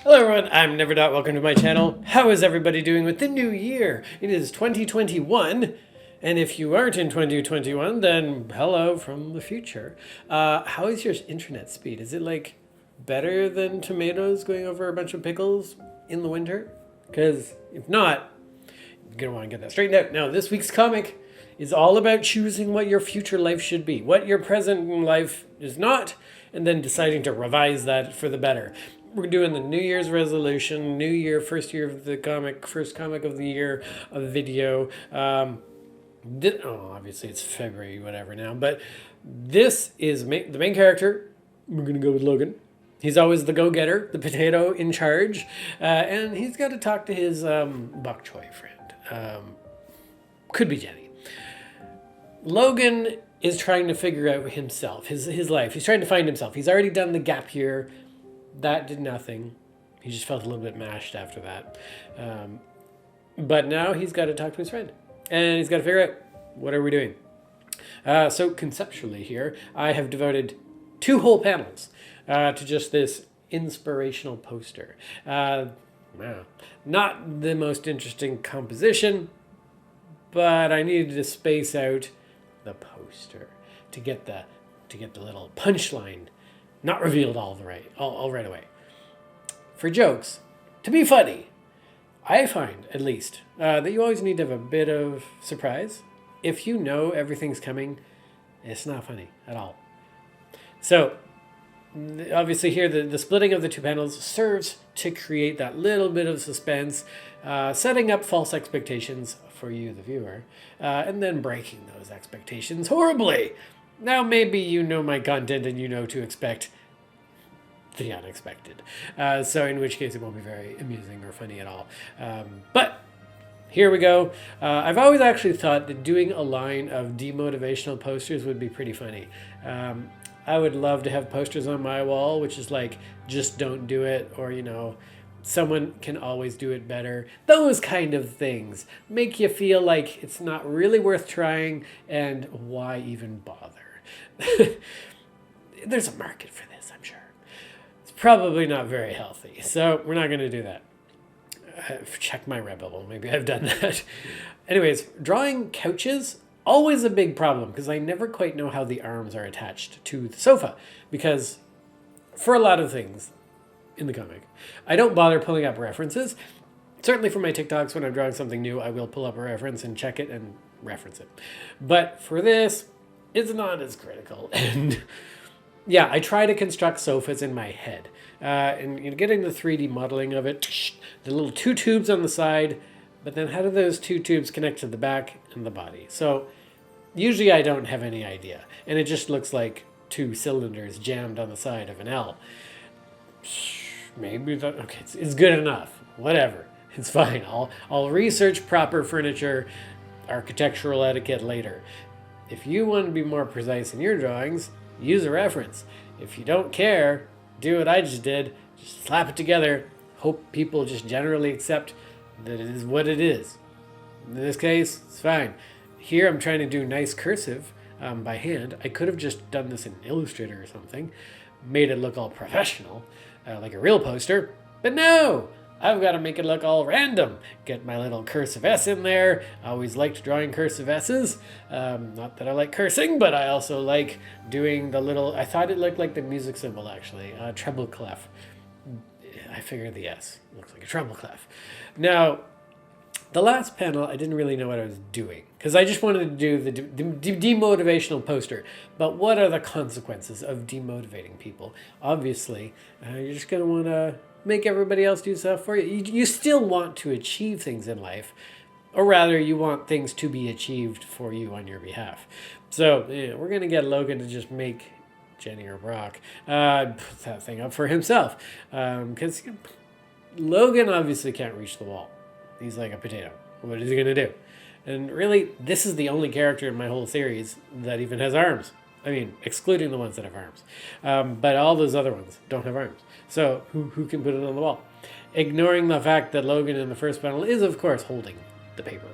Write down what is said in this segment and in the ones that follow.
Hello everyone, I'm Never Dot. Welcome to my channel. How is everybody doing with the new year? It is 2021, and if you aren't in 2021, then hello from the future. How is your internet speed? Is it like better than tomatoes going over a bunch of pickles in the winter? Because if not, you're going to want to get that straightened out. Now, this week's comic is all about choosing what your future life should be, what your present life is not, and then deciding to revise that for the better. We're doing the New Year's resolution, New Year, first year of the comic, first comic of the year, a video. Obviously it's February, whatever now, but this is the main character. We're going to go with Logan. He's always the go-getter, the potato in charge, and he's got to talk to his bok choy friend. Could be Jenny. Logan is trying to figure out himself, his life. He's trying to find himself. He's already done the gap year. That did nothing. He just felt a little bit mashed after that. But now he's got to talk to his friend. And he's got to figure out, what are we doing? So conceptually here, I have devoted 2 whole panels to just this inspirational poster. Not the most interesting composition, but I needed to space out the poster to get the little punchline not revealed all right away. For jokes, to be funny, I find, at least, that you always need to have a bit of surprise. If you know everything's coming, it's not funny at all. So, obviously here, the splitting of the 2 panels serves to create that little bit of suspense, setting up false expectations for you, the viewer, and then breaking those expectations horribly. Now, maybe you know my content and you know to expect the unexpected. So in which case it won't be very amusing or funny at all. But here we go. I've always actually thought that doing a line of demotivational posters would be pretty funny. I would love to have posters on my wall, which is like, just don't do it, or, someone can always do it better. Those kind of things make you feel like it's not really worth trying, and why even bother? There's a market for this, I'm sure. It's probably not very healthy, so we're not going to do that. Check my Rebel. Maybe I've done that. Anyways, drawing couches, always a big problem, because I never quite know how the arms are attached to the sofa, because for a lot of things in the comic, I don't bother pulling up references. Certainly for my TikToks, when I'm drawing something new, I will pull up a reference and check it and reference it. But for this, it's not as critical. And yeah, I try to construct sofas in my head. And getting the 3D modeling of it, the little 2 tubes on the side, but then how do those 2 tubes connect to the back and the body? So usually I don't have any idea. And it just looks like 2 cylinders jammed on the side of an L. Maybe that, okay, it's good enough. Whatever, it's fine. I'll research proper furniture, architectural etiquette later. If you want to be more precise in your drawings, use a reference. If you don't care, do what I just did. Just slap it together. Hope people just generally accept that it is what it is. In this case, it's fine. Here I'm trying to do nice cursive by hand. I could have just done this in Illustrator or something, made it look all professional, like a real poster, but no! I've got to make it look all random. Get my little cursive S in there. I always liked drawing cursive S's. Not that I like cursing, but I also like doing the little, I thought it looked like the music symbol actually, treble clef. I figured the S looks like a treble clef. Now, the last panel, I didn't really know what I was doing, because I just wanted to do the demotivational poster. But what are the consequences of demotivating people? Obviously, you're just going to want to make everybody else do stuff for you. You still want to achieve things in life, or rather, you want things to be achieved for you on your behalf. So we're going to get Logan to just make Jenny or Brock put that thing up for himself, because Logan obviously can't reach the wall. He's like a potato. What is he going to do? And really, this is the only character in my whole series that even has arms. I mean, excluding the ones that have arms. But all those other ones don't have arms. So who can put it on the wall? Ignoring the fact that Logan in the first panel is, of course, holding the paper.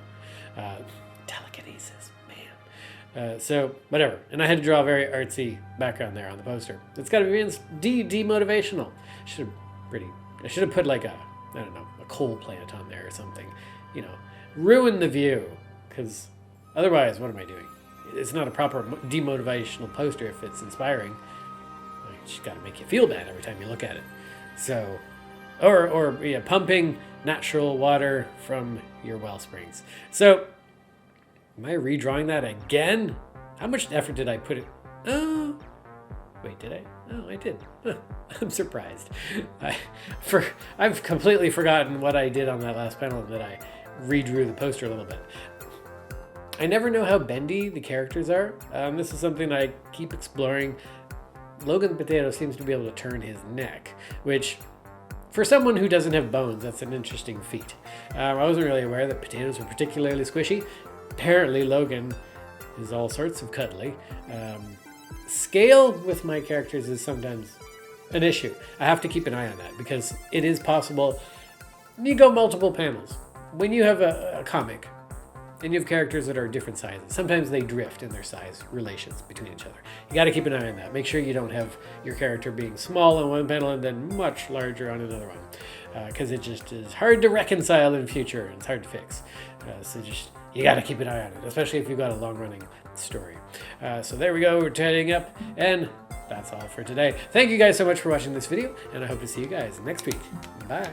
Telekinesis, man. So, whatever. And I had to draw a very artsy background there on the poster. It's got to be demotivational. Should have pretty I should have put like I don't know, a coal plant on there or something. You know, ruin the view, because otherwise, what am I doing? It's not a proper demotivational poster if it's inspiring. It's just got to make you feel bad every time you look at it. So, or yeah, pumping natural water from your well springs. So, am I redrawing that again? How much effort did I put it? Oh, wait, did I? Oh, I did. Huh. I'm surprised. I've completely forgotten what I did on that last panel, that I redrew the poster a little bit. I never know how bendy the characters are. This is something I keep exploring. Logan the potato seems to be able to turn his neck, which, for someone who doesn't have bones, that's an interesting feat. I wasn't really aware that potatoes were particularly squishy. Apparently, Logan is all sorts of cuddly. Scale with my characters is sometimes an issue. I have to keep an eye on that, because it is possible you go multiple panels. When you have a comic, and you have characters that are different sizes, sometimes they drift in their size relations between each other. You got to keep an eye on that. Make sure you don't have your character being small on one panel and then much larger on another one, because it just is hard to reconcile in future, and it's hard to fix. So you got to keep an eye on it, especially if you've got a long-running story. So there we go, we're tidying up, and that's all for today. Thank you guys so much for watching this video, and I hope to see you guys next week. Bye.